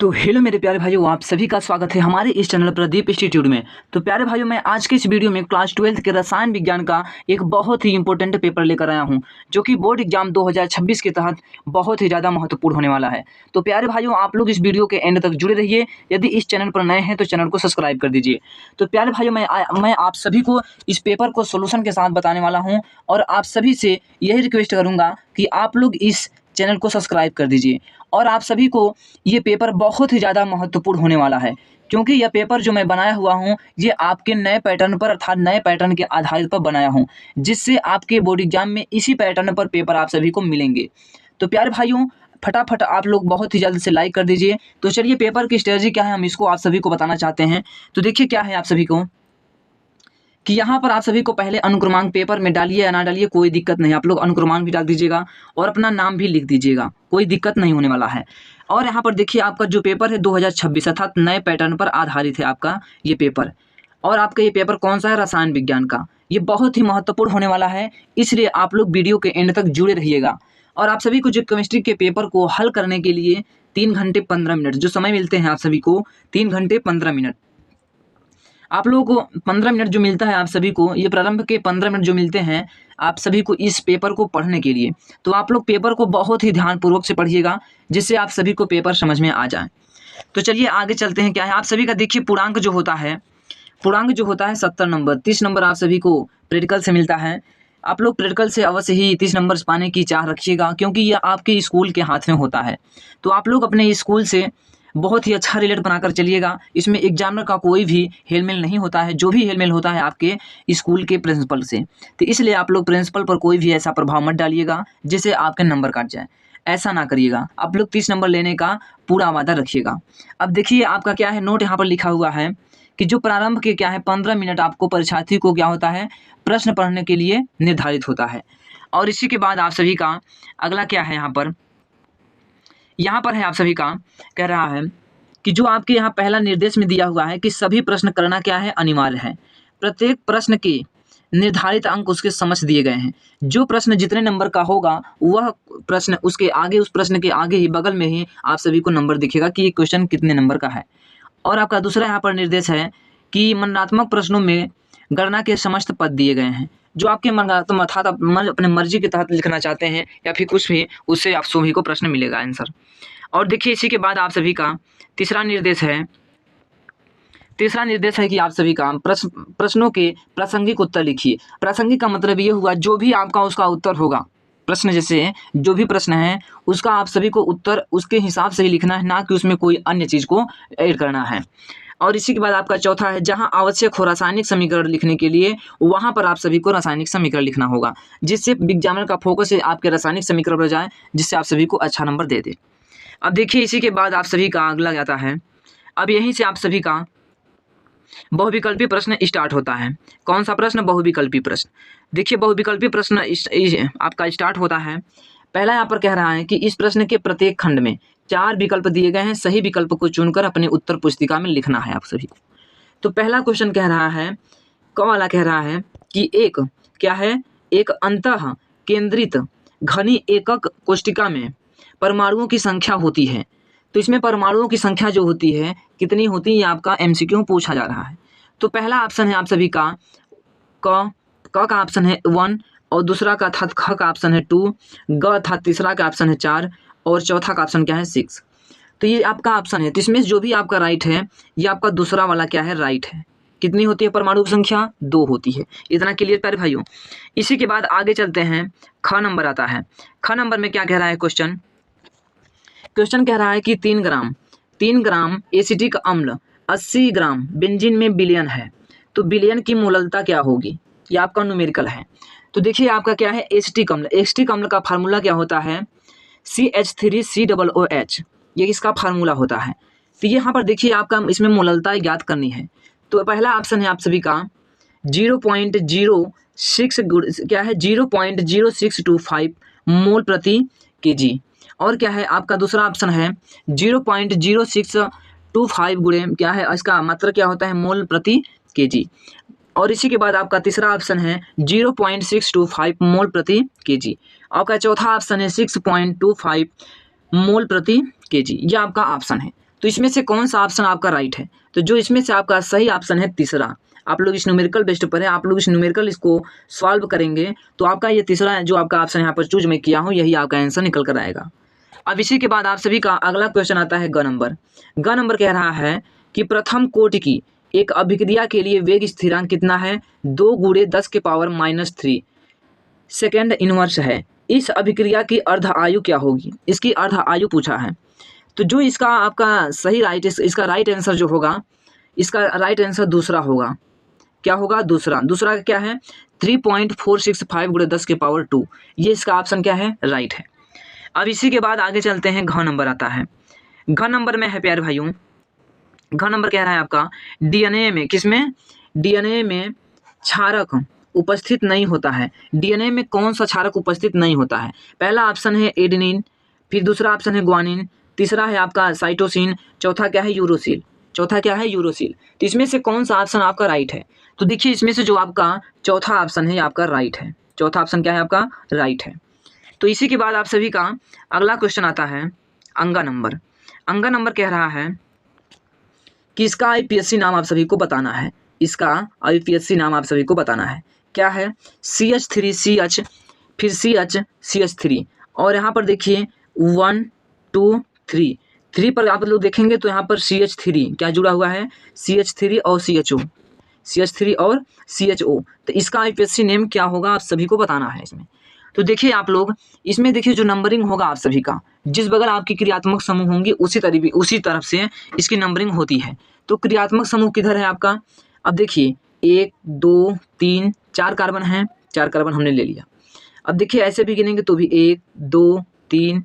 तो हेलो मेरे प्यारे भाइयों, आप सभी का स्वागत है हमारे इस चैनल प्रदीप इंस्टीट्यूट में। तो प्यारे भाइयों, मैं आज के इस वीडियो में क्लास 12th के रसायन विज्ञान का एक बहुत ही इंपॉर्टेंट पेपर लेकर आया हूं, जो कि बोर्ड एग्जाम 2026 के तहत बहुत ही ज़्यादा महत्वपूर्ण होने वाला है। तो प्यारे भाइयों, आप लोग इस वीडियो के एंड तक जुड़े रहिए। यदि इस चैनल पर नए हैं तो चैनल को सब्सक्राइब कर दीजिए। तो प्यारे भाइयों, मैं आप सभी को इस पेपर को सोल्यूशन के साथ बताने वाला हूँ, और आप सभी से यही रिक्वेस्ट करूँगा कि आप लोग इस चैनल को सब्सक्राइब कर दीजिए। और आप सभी को ये पेपर बहुत ही ज़्यादा महत्वपूर्ण होने वाला है, क्योंकि यह पेपर जो मैं बनाया हुआ हूँ ये आपके नए पैटर्न पर अर्थात नए पैटर्न के आधारित पर बनाया हूँ, जिससे आपके बोर्ड एग्जाम में इसी पैटर्न पर पेपर आप सभी को मिलेंगे। तो प्यारे भाइयों, फटाफट आप लोग बहुत ही जल्द से लाइक कर दीजिए। तो चलिए, पेपर की स्ट्रेटजी क्या है हम इसको आप सभी को बताना चाहते हैं। तो देखिए क्या है आप सभी को कि यहाँ पर आप सभी को पहले अनुक्रमांक पेपर में डालिए या ना डालिए कोई दिक्कत नहीं, आप लोग अनुक्रमांक भी डाल दीजिएगा और अपना नाम भी लिख दीजिएगा, कोई दिक्कत नहीं होने वाला है। और यहाँ पर देखिए आपका जो पेपर है 2026 अर्थात नए पैटर्न पर आधारित है आपका ये पेपर। और आपका ये पेपर कौन सा है? रसायन विज्ञान का। ये बहुत ही महत्वपूर्ण होने वाला है, इसलिए आप लोग वीडियो के एंड तक जुड़े रहिएगा। और आप सभी को जो केमिस्ट्री के पेपर को हल करने के लिए 3 घंटे 15 मिनट जो समय मिलते हैं आप सभी को, 3 घंटे 15 मिनट आप लोगों को 15 मिनट जो मिलता है आप सभी को, ये प्रारंभ के 15 मिनट जो मिलते हैं आप सभी को इस पेपर को पढ़ने के लिए। तो आप लोग पेपर को बहुत ही ध्यानपूर्वक से पढ़िएगा, जिससे आप सभी को पेपर समझ में आ जाए। तो चलिए आगे चलते हैं। क्या है आप सभी का देखिए, पूर्णांक जो होता है 70 नंबर, 30 नंबर आप सभी को प्रैक्टिकल से मिलता है। आप लोग प्रैक्टिकल से अवश्य ही 30 नंबर पाने की चाह रखिएगा, क्योंकि यह आपके स्कूल के हाथ में होता है। तो आप लोग अपने स्कूल से बहुत ही अच्छा रिलेट बनाकर चलिएगा। इसमें एग्जामिनर का कोई भी हेलमेल नहीं होता है, जो भी हेलमेल होता है आपके स्कूल के प्रिंसिपल से। तो इसलिए आप लोग प्रिंसिपल पर कोई भी ऐसा प्रभाव मत डालिएगा जिससे आपके नंबर काट जाए, ऐसा ना करिएगा। आप लोग 30 नंबर लेने का पूरा वादा रखिएगा। अब देखिए आपका क्या है, नोट यहाँ पर लिखा हुआ है कि जो प्रारंभ के क्या है 15 मिनट आपको परीक्षार्थी को क्या होता है, प्रश्न पढ़ने के लिए निर्धारित होता है। और इसी के बाद आप सभी का अगला क्या है, यहाँ पर है आप सभी का कह रहा है कि जो आपके यहाँ पहला निर्देश में दिया हुआ है कि सभी प्रश्न करना क्या है, अनिवार्य है। प्रत्येक प्रश्न के निर्धारित अंक उसके समक्ष दिए गए हैं। जो प्रश्न जितने नंबर का होगा वह प्रश्न उसके आगे, उस प्रश्न के आगे ही बगल में ही आप सभी को नंबर दिखेगा कि ये क्वेश्चन कितने नंबर का है। और आपका दूसरा यहाँ पर निर्देश है कि मननात्मक प्रश्नों में गणना के समस्त पद दिए गए हैं। जो आपके मननात्मक अर्थात आप अपने मर्जी के तहत लिखना चाहते हैं या फिर कुछ भी, उससे आप सभी को प्रश्न मिलेगा आंसर। और देखिए इसी के बाद आप सभी का तीसरा निर्देश है कि आप सभी का प्रश्नों के प्रासंगिक उत्तर लिखिए। प्रासंगिक का मतलब ये हुआ जो भी आपका उसका उत्तर होगा, प्रश्न जैसे जो भी प्रश्न है उसका आप सभी को उत्तर उसके हिसाब से ही लिखना है, ना कि उसमें कोई अन्य चीज़ को ऐड करना है। और इसी के बाद आपका चौथा है, जहां आवश्यक हो रासायनिक समीकरण लिखने के लिए वहां पर आप सभी को रासायनिक समीकरण लिखना होगा, जिससे एग्जामिनर का फोकस है आपके रासायनिक समीकरण पर जाए, जिससे आप सभी को अच्छा नंबर दे दे। अब देखिए इसी के बाद आप सभी का अगला आता है, अब यहीं से आप सभी का बहुविकल्पी प्रश्न स्टार्ट होता है। कौन सा प्रश्न? बहुविकल्पी प्रश्न। देखिए बहुविकल्पी प्रश्न आपका स्टार्ट होता है। पहला यहाँ पर कह रहा है कि इस प्रश्न के प्रत्येक खंड में 4 विकल्प दिए गए हैं, सही विकल्प को चुनकर अपने उत्तर पुस्तिका में लिखना है आप सभी को। तो पहला क्वेश्चन कह रहा है, कौन वाला कह रहा है कि एक क्या है, एक अंतः केंद्रित घनी एकक कोष्टिका में परमाणुओं की संख्या होती है। तो इसमें परमाणुओं की संख्या जो होती है कितनी होती है, ये आपका एमसीक्यू पूछा जा रहा है। तो पहला ऑप्शन है आप सभी का क का ऑप्शन है 1, और दूसरा का था ख का ऑप्शन है 2, ग था तीसरा का ऑप्शन है 4, और चौथा का ऑप्शन क्या है 6। तो ये आपका ऑप्शन है। तो इसमें जो भी आपका राइट है ये आपका दूसरा वाला क्या है, राइट है। कितनी होती है परमाणु की संख्या? 2 होती है। इतना क्लियर प्यारे भाइयों। इसी के बाद आगे चलते हैं, ख नंबर आता है। ख नंबर में क्या कह रहा है क्वेश्चन कह रहा है कि 3 ग्राम एसिटिक अम्ल 80 ग्राम बेंजीन में विलयन है, तो विलयन की मोललता क्या होगी? ये आपका न्यूमेरिकल है। तो देखिए आपका क्या है, एसिटिक अम्ल। एसिटिक अम्ल का फार्मूला क्या होता है? CH3COOH, ये इसका फार्मूला होता है। तो यहाँ पर देखिए आपका इसमें मोललता ज्ञात करनी है। तो पहला ऑप्शन है आप सभी का 0.0625 मोल प्रति केजी, और क्या है आपका दूसरा ऑप्शन है 0.0625 गुणे क्या है, इसका मात्रा क्या होता है, मोल प्रति केजी। और इसी के बाद आपका तीसरा ऑप्शन है 0.625 मोल प्रति केजी। आपका चौथा ऑप्शन है 6.25 मोल प्रति केजी। यह आपका ऑप्शन है। तो इसमें से कौन सा ऑप्शन आपका राइट है? तो जो इसमें से आपका सही ऑप्शन है तीसरा। आप लोग इस न्यूमेरिकल बेस्ड पर है, आप लोग इस न्यूमेरिकल इसको सॉल्व करेंगे तो आपका ये तीसरा जो आपका ऑप्शन यहाँ पर चूज मैं किया हूँ यही आपका आंसर निकल कर आएगा। अब इसी के बाद आप सभी का अगला क्वेश्चन आता है ग नंबर। ग नंबर कह रहा है कि प्रथम कोटि की एक अभिक्रिया के लिए वेग स्थिरांक कितना है? 2 × 10⁻³ सेकेंड इनवर्स है। इस अभिक्रिया की अर्ध आयु क्या होगी? इसकी अर्ध आयु पूछा है। तो जो इसका आपका सही इसका राइट आंसर जो होगा, इसका राइट आंसर दूसरा होगा। क्या होगा? दूसरा क्या है? 3.465 × 10⁻²। ये इसका ऑप्शन क्या है? राइट है। अब इसी के बाद आगे चलते हैं, घ नंबर आता है। घ नंबर में है प्यारे भाइयों, घ नंबर कह रहा है आपका डीएनए में, किसमें? डीएनए में क्षारक उपस्थित नहीं होता है। डीएनए में कौन सा क्षारक उपस्थित नहीं होता है? पहला ऑप्शन है एडेनिन, फिर दूसरा ऑप्शन है ग्वानिन, तीसरा है आपका साइटोसिन, चौथा क्या है? यूरोसिल। तो इसमें से कौन सा ऑप्शन आपका राइट है? तो देखिए इसमें से जो आपका चौथा ऑप्शन है आपका राइट है। चौथा ऑप्शन क्या है आपका? राइट है। तो इसी के बाद आप सभी का अगला क्वेश्चन आता है अंगा नंबर। अंगा नंबर कह रहा है कि इसका आईपीएससी नाम आप सभी को बताना है। इसका आईपीएससी नाम आप सभी को बताना है। क्या है? CH3CH, फिर CH और यहाँ पर देखिए 1 2 3 पर आप लोग देखेंगे तो यहाँ पर CH3 क्या जुड़ा हुआ है? CH3 और CHO। तो इसका आईपीएससी नेम क्या होगा आप सभी को बताना है इसमें। तो देखिए आप लोग इसमें देखिए जो नंबरिंग होगा आप सभी का, जिस बगल आपकी क्रियात्मक समूह होंगी उसी तरफ से इसकी नंबरिंग होती है। तो क्रियात्मक समूह किधर है आपका? अब देखिए 1 2 3 4 कार्बन हैं, 4 कार्बन हमने ले लिया। अब देखिए ऐसे भी गिनेंगे तो भी 1 2 3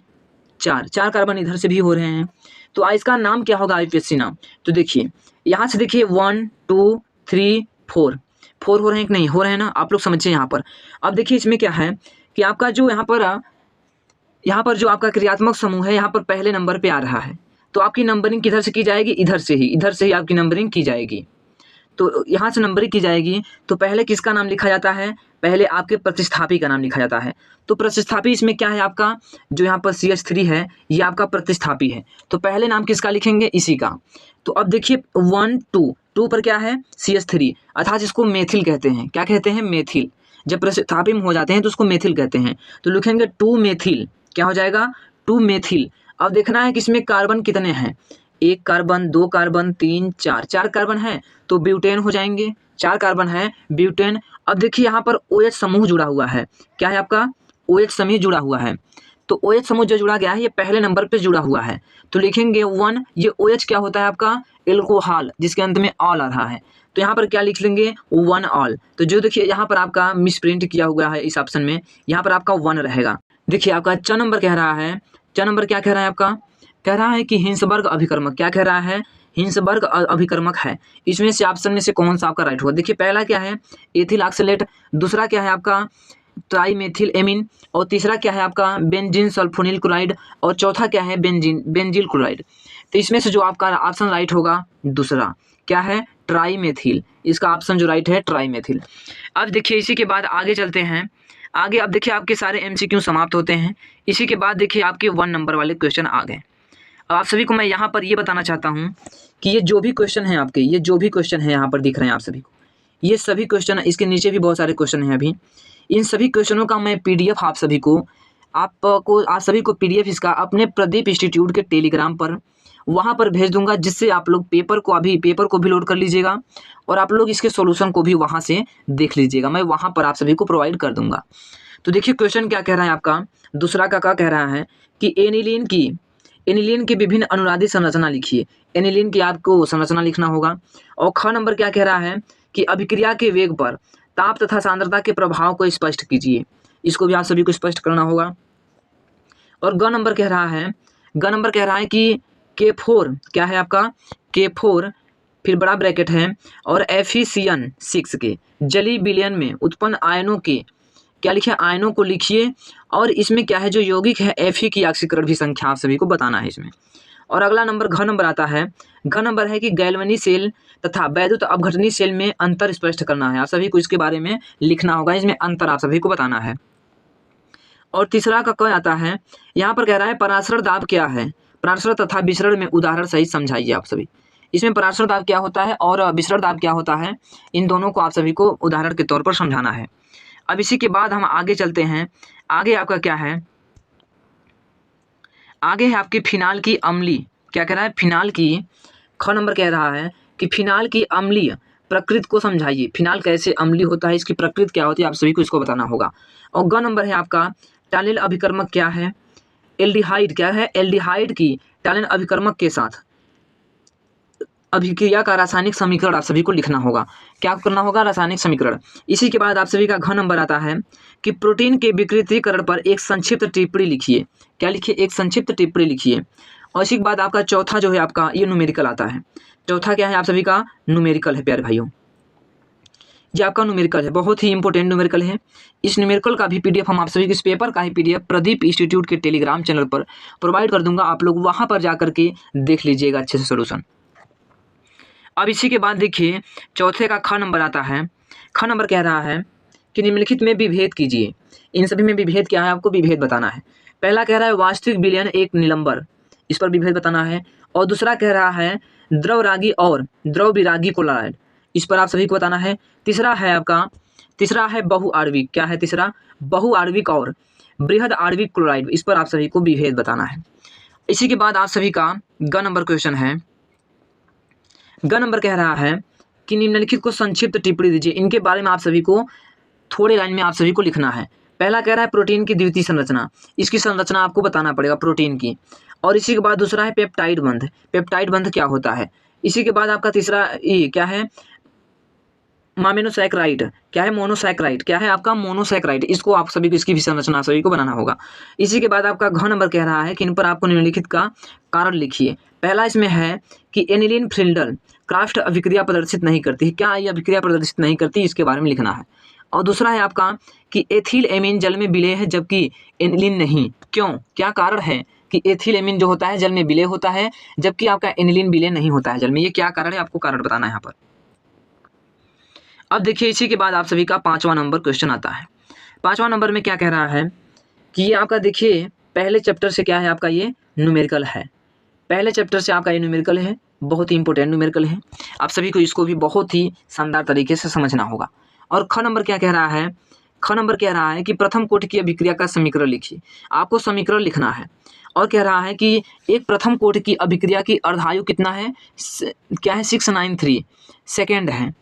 4 कार्बन इधर से भी हो रहे हैं। तो इसका नाम क्या होगा आईपीएससी नाम? तो देखिए यहाँ से देखिए 1 2 3 4 हो रहे हैं कि नहीं हो रहे हैं ना? आप लोग समझिए यहाँ पर। अब देखिए इसमें क्या है कि आपका जो यहाँ पर जो आपका क्रियात्मक समूह है यहाँ पर पहले नंबर पे आ रहा है। तो आपकी नंबरिंग किधर से की जाएगी? इधर से ही आपकी नंबरिंग की जाएगी। तो यहाँ से नंबरिंग की जाएगी तो पहले किसका नाम लिखा जाता है? पहले आपके प्रतिस्थापी का नाम लिखा जाता है। तो प्रतिस्थापी इसमें क्या है आपका? जो यहाँ पर CH3 है ये आपका प्रतिस्थापी है। तो पहले नाम किसका लिखेंगे? इसी का। तो अब देखिए 1 2 पर क्या है? CH3 अर्थात जिसको मेथिल कहते हैं। क्या कहते हैं? मेथिल। जब प्रतिस्थापी में हो जाते हैं तो उसको मेथिल कहते हैं। तो लिखेंगे 2 मेथिल। क्या हो जाएगा? 2 मेथिल। अब देखना है कि इसमें कार्बन कितने हैं? 1 कार्बन 2 कार्बन 3 4 कार्बन है तो ब्यूटेन हो जाएंगे। 4 कार्बन है ब्यूटेन। अब देखिए यहाँ पर OH समूह जुड़ा हुआ है। क्या है आपका? OH समूह जुड़ा हुआ है। तो OH समूह जो जुड़ा गया है ये पहले नंबर पे जुड़ा हुआ है। तो लिखेंगे 1। ये OH क्या होता है आपका? एल्कोहल, जिसके अंत में ऑल आ रहा है। तो यहाँ पर क्या लिख लेंगे? 1 ऑल। तो जो देखिए यहाँ पर आपका मिस प्रिंट किया हुआ है इस ऑप्शन में, यहाँ पर आपका 1 रहेगा। देखिए आपका च नंबर कह रहा है, च नंबर क्या कह रहा है आपका? कह रहा है कि हिंसबर्ग अभिकर्मक। क्या कह रहा है? हिंसबर्ग अभिकर्मक है। इसमें से ऑप्शन में से कौन सा आपका राइट होगा? देखिए पहला क्या है? एथिल ऑक्सलेट, दूसरा क्या है आपका? ट्राईमेथिल एमीन, और तीसरा क्या है आपका? बेंजीन सल्फोनिल क्लोराइड, और चौथा क्या है? बेंजील क्लोराइड। तो इसमें से जो आपका ऑप्शन राइट होगा दूसरा, क्या है? ट्राईमेथिल। इसका ऑप्शन जो राइट है ट्राईमेथिल। अब देखिए इसी के बाद आगे चलते हैं। आगे अब देखिए आपके सारे MCQ समाप्त होते हैं। इसी के बाद देखिए आपके 1 नंबर वाले क्वेश्चन आ गए। अब आप सभी को मैं यहाँ पर ये बताना चाहता हूँ कि ये जो भी क्वेश्चन हैं आपके, ये जो भी क्वेश्चन है यहाँ पर दिख रहे हैं आप सभी को, ये सभी क्वेश्चन, इसके नीचे भी बहुत सारे क्वेश्चन हैं अभी। इन सभी क्वेश्चनों का मैं PDF आप सभी को PDF इसका अपने प्रदीप इंस्टीट्यूट के टेलीग्राम पर वहाँ पर भेज दूंगा, जिससे आप लोग पेपर को भी लोड कर लीजिएगा और आप लोग इसके सॉल्यूशन को भी वहाँ से देख लीजिएगा। मैं वहाँ पर आप सभी को प्रोवाइड कर दूंगा। तो देखिए क्वेश्चन क्या कह रहा है आपका? दूसरा का क्या कह रहा है कि एनिलीन की विभिन्न अनुनादी संरचना लिखिए। एनिलीन की आपको संरचना लिखना होगा। और ख नंबर क्या कह रहा है कि अभिक्रिया के वेग पर ताप तथा सांद्रता के प्रभाव को स्पष्ट कीजिए। इसको भी आप सभी को स्पष्ट करना होगा। और ग नंबर कह रहा है कि K4 क्या है आपका? K4 फिर बड़ा ब्रैकेट है और Fe6 के जलीय विलयन में उत्पन्न आयनों के क्या लिखिए? आयनों को लिखिए। और इसमें क्या है? जो यौगिक है Fe की ऑक्सीकरण भी संख्या आप सभी को बताना है इसमें। और अगला नंबर घ नंबर आता है। घ नंबर है कि गैल्वनी सेल तथा वैद्युत अपघटनी सेल में अंतर स्पष्ट करना है। आप सभी को इसके बारे में लिखना होगा, इसमें अंतर आप सभी को बताना है। और तीसरा का क्या आता है? यहाँ पर कह रहा है परासरण दाब क्या है? पराशर तथा विसरण में उदाहरण सहित समझाइए आप सभी। इसमें पराशर दाब क्या होता है और विसरण दाब क्या होता है, इन दोनों को आप सभी को उदाहरण के तौर पर समझाना है। अब इसी के बाद हम आगे चलते हैं। आगे आपका क्या है, आगे है आपकी फिनाल की अम्लीय, क्या कह रहा है, फिनाल की ख नंबर कह रहा है कि फिनाल की अम्लीय प्रकृति को समझाइए। फिनाल कैसे अम्लीय होता है, इसकी प्रकृति क्या होती है, आप सभी को इसको बताना होगा। और ग नंबर है आपका टालिल अभिकर्मक क्या है, एल्डिहाइड क्या है, एल्डिहाइड की टालिन अभिकर्मक के साथ अभिक्रिया का रासायनिक समीकरण आप सभी को लिखना होगा। क्या करना होगा, रासायनिक समीकरण। इसी के बाद आप सभी का घ नंबर आता है कि प्रोटीन के विकृतीकरण पर एक संक्षिप्त टिप्पणी लिखिए। क्या लिखिए, एक संक्षिप्त टिप्पणी लिखिए। और इसी के बाद आपका चौथा जो है आपका ये न्यूमेरिकल आता है। चौथा क्या है आप सभी का, न्यूमेरिकल है प्यारे भाइयों, ये आपका न्यूमेरिकल है, बहुत ही इंपॉर्टेंट न्यूमेरिकल है। इस न्यूमेरिकल का भी पीडीएफ हम आप सभी को, इस पेपर का ही पीडीएफ प्रदीप इंस्टीट्यूट के टेलीग्राम चैनल पर प्रोवाइड कर दूंगा, आप लोग वहां पर जाकर के देख लीजिएगा अच्छे से सोल्यूशन। अब इसी के बाद देखिए चौथे का ख नंबर आता है। ख नंबर कह रहा है कि निम्नलिखित में विभेद कीजिए। इन सभी में विभेद क्या है, आपको विभेद बताना है। पहला कह रहा है वास्तविक विलयन एक निलंबर, इस पर विभेद बताना है। और दूसरा कह रहा है द्रव रागी और द्रव विरागी क्लोराइड, इस पर आप सभी को बताना है। तीसरा है आपका, तीसरा है बहुआण्विक, क्या है तीसरा, बहुआण्विक और बृहद आणविक क्लोराइड, इस पर आप सभी को विभेद बताना है। इसी के बाद आप सभी का ग नंबर क्वेश्चन है। ग नंबर कह रहा है कि निम्नलिखित को संक्षिप्त टिप्पणी दीजिए। इनके बारे में आप सभी को थोड़े लाइन में आप सभी को लिखना है। पहला कह रहा है प्रोटीन की द्वितीय संरचना, इसकी संरचना आपको बताना पड़ेगा प्रोटीन की। और इसी के बाद दूसरा है पेप्टाइड बंध, पेप्टाइड बंध क्या होता है। इसी के बाद आपका तीसरा ये क्या है, मोनोसैकेराइड, क्या है मोनोसैकेराइड, क्या है आपका मोनोसैकेराइड, इसको आप सभी को, इसकी भी संरचना सभी को बनाना होगा। इसी के बाद आपका घ नंबर कह रहा है कि इन पर आपको निम्नलिखित का कारण लिखिए। पहला इसमें है कि एनिलीन फ्रिंडल क्राफ्ट अभिक्रिया प्रदर्शित नहीं करती, क्या ये अभिक्रिया प्रदर्शित नहीं करती, इसके बारे में लिखना है। और दूसरा है आपका कि एथिल एमीन जल में विलेय है जबकि एनिलीन नहीं, क्यों, क्या कारण है कि एथिल एमीन जो होता है जल में विलेय होता है जबकि आपका एनिलीन विलेय नहीं होता है जल में, ये क्या कारण है, आपको कारण बताना है यहाँ पर। अब देखिए इसी के बाद आप सभी का 5वां नंबर क्वेश्चन आता है। 5वां नंबर में क्या कह रहा है कि ये आपका देखिए पहले चैप्टर से क्या है आपका, ये न्यूमेरिकल है, पहले चैप्टर से आपका ये न्यूमेरिकल है, बहुत ही इंपॉर्टेंट न्यूमेरिकल है। आप सभी को इसको भी बहुत ही शानदार तरीके से समझना होगा। और ख नंबर क्या कह रहा है, ख नंबर कह रहा है कि प्रथम कोटि की अभिक्रिया का समीकरण लिखिए, आपको समीकरण लिखना है। और कह रहा है कि एक प्रथम कोटि की अभिक्रिया की अर्धायु कितना है, क्या है 693 सेकेंड है।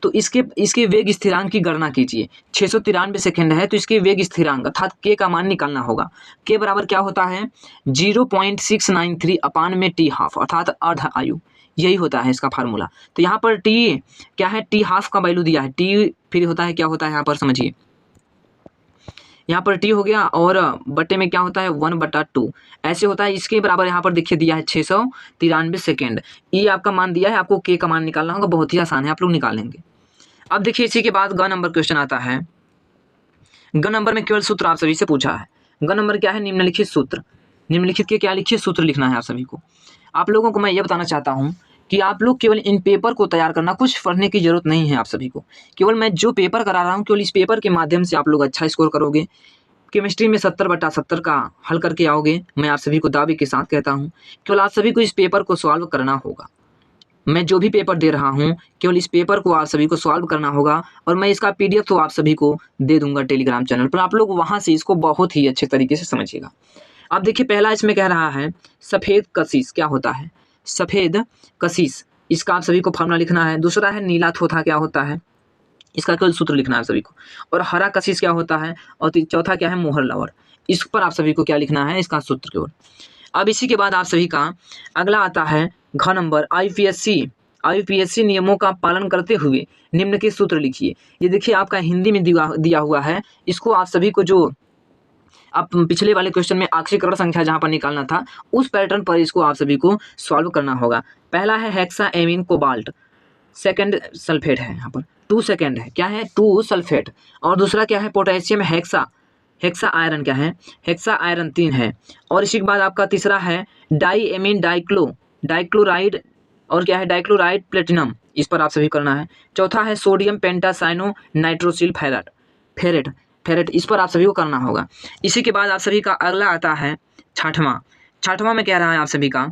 तो इसके वेग स्थिरांक की गणना कीजिए। 693 सेकेंड है तो इसके वेग स्थिरांक अर्थात के का मान निकालना होगा। के बराबर क्या होता है 0.693 अपान में टी हाफ अर्थात अर्ध आयु, यही होता है इसका फार्मूला। तो यहाँ पर टी क्या है, टी हाफ का वैल्यू दिया है, टी फिर होता है क्या होता है यहाँ पर समझिए, यहाँ पर टी हो गया और बट्टे में क्या होता है 1/2 ऐसे होता है। इसके बराबर यहाँ पर देखिए दिया है 693 सेकेंड, ये आपका मान दिया है, आपको के का मान निकालना होगा, बहुत ही आसान है, आप लोग निकाल लेंगे। अब देखिए इसी के बाद ग नंबर क्वेश्चन आता है। ग नंबर में केवल सूत्र आप सभी से पूछा है। ग नंबर क्या है, निम्नलिखित सूत्र, निम्नलिखित के क्या लिखिए सूत्र लिखना है आप सभी को। आप लोगों को मैं ये बताना चाहता हूँ कि आप लोग केवल इन पेपर को तैयार करना, कुछ पढ़ने की जरूरत नहीं है आप सभी को। केवल मैं जो पेपर करा रहा हूँ केवल इस पेपर के माध्यम से आप लोग अच्छा स्कोर करोगे। केमिस्ट्री में 70/70 का हल करके आओगे, मैं आप सभी को दावे के साथ कहता हूँ। केवल आप सभी को इस पेपर को सॉल्व करना होगा। मैं जो भी पेपर दे रहा हूँ केवल इस पेपर को आप सभी को सॉल्व करना होगा और मैं इसका पीडीएफ तो आप सभी को दे दूंगा टेलीग्राम चैनल पर, आप लोग वहाँ से इसको बहुत ही अच्छे तरीके से समझिएगा। अब देखिए पहला इसमें कह रहा है सफ़ेद कशिश क्या होता है, सफ़ेद कशिश, इसका आप सभी को फॉर्मूला लिखना है। दूसरा है नीला थोथा क्या होता है, इसका केवल सूत्र लिखना है आप सभी को। और हरा कशिश क्या होता है, और चौथा क्या है मोहर लवर, इस पर आप सभी को क्या लिखना है, इसका सूत्र केवल। अब इसी के बाद आप सभी का अगला आता है घ नंबर आईपीएससी नियमों का पालन करते हुए निम्न के सूत्र लिखिए। ये देखिए आपका हिंदी में दिया हुआ है, इसको आप सभी को जो आप पिछले वाले क्वेश्चन में ऑक्सीकरण संख्या जहाँ पर निकालना था उस पैटर्न पर इसको आप सभी को सॉल्व करना होगा। पहला है hexa amine cobalt, second sulphate है, यहाँ पर 2 सेकेंड है, क्या है 2 सल्फेट। और दूसरा क्या है पोटेशियम हेक्सा आयरन, क्या है हेक्सा आयरन 3 है। और इसी के बाद आपका तीसरा है डाई एमीन डाइक्लोराइड और क्या है डाइक्लोराइड प्लेटिनम, इस पर आप सभी करना है। चौथा है सोडियम पेंटासाइनो नाइट्रोसिल फेरेट, इस पर आप सभी को करना होगा। इसी के बाद आप सभी का अगला आता है छठवां, 6वां में कह रहा है आप सभी का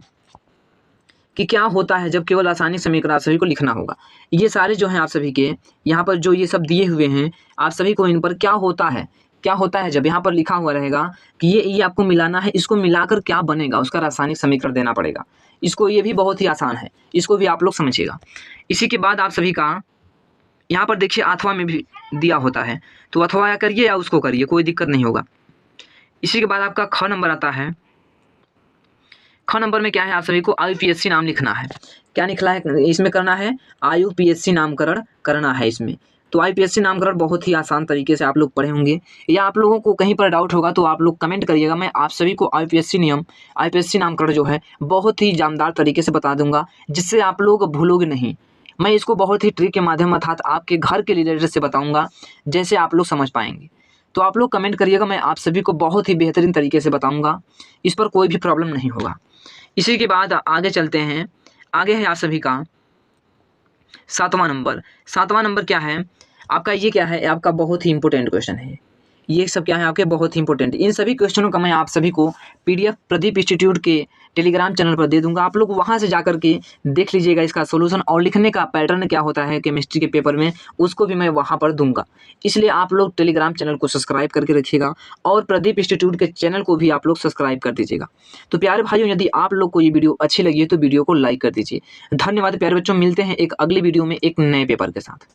कि क्या होता है जब केवल रासायनिक समीकरण आप सभी को लिखना होगा। ये सारे जो हैं आप सभी के यहाँ पर जो ये सब दिए हुए हैं आप सभी को, इन पर क्या होता है जब यहाँ पर लिखा हुआ रहेगा कि ये आपको मिलाना है, इसको मिलाकर क्या बनेगा उसका रासायनिक समीकरण देना पड़ेगा। इसको ये भी बहुत ही आसान है, इसको भी आप लोग समझिएगा। इसी के बाद आप सभी का यहाँ पर देखिए 8वां में भी दिया होता है, तो अथवा या करिए या उसको करिए, कोई दिक्कत नहीं होगा। इसी के बाद आपका ख नंबर आता है। ख नंबर में क्या है, आप सभी को IUPAC नाम लिखना है। क्या लिखना है इसमें, करना है IUPAC नामकरण करना है इसमें। तो IUPAC नामकरण बहुत ही आसान तरीके से आप लोग पढ़े होंगे, या आप लोगों को कहीं पर डाउट होगा तो आप लोग कमेंट करिएगा। मैं आप सभी को IUPAC नामकरण जो है बहुत ही जानदार तरीके से बता दूंगा, जिससे आप लोग भूलोगे नहीं। मैं इसको बहुत ही ट्रिक के माध्यम अर्थात आपके घर के रिलेटेड से बताऊँगा, जैसे आप लोग समझ पाएंगे। तो आप लोग कमेंट करिएगा, मैं आप सभी को बहुत ही बेहतरीन तरीके से बताऊँगा, इस पर कोई भी प्रॉब्लम नहीं होगा। इसी के बाद आगे चलते हैं। आगे है आप सभी का 7वां नंबर। 7वां नंबर क्या है आपका, ये क्या है आपका बहुत ही इंपॉर्टेंट क्वेश्चन है। ये सब क्या है आपके बहुत ही इंपॉर्टेंट। इन सभी क्वेश्चनों का मैं आप सभी को PDF प्रदीप इंस्टीट्यूट के टेलीग्राम चैनल पर दे दूंगा। आप लोग वहां से जाकर के देख लीजिएगा इसका सोल्यूशन, और लिखने का पैटर्न क्या होता है केमिस्ट्री के पेपर में, उसको भी मैं वहां पर दूंगा। इसलिए आप लोग टेलीग्राम चैनल को सब्सक्राइब करके रखिएगा, और प्रदीप इंस्टीट्यूट के चैनल को भी आप लोग सब्सक्राइब कर दीजिएगा। तो प्यारे भाइयों, यदि आप लोग को ये वीडियो अच्छी लगी है तो वीडियो को लाइक कर दीजिए। धन्यवाद प्यारे बच्चों, मिलते हैं एक अगली वीडियो में एक नए पेपर के साथ।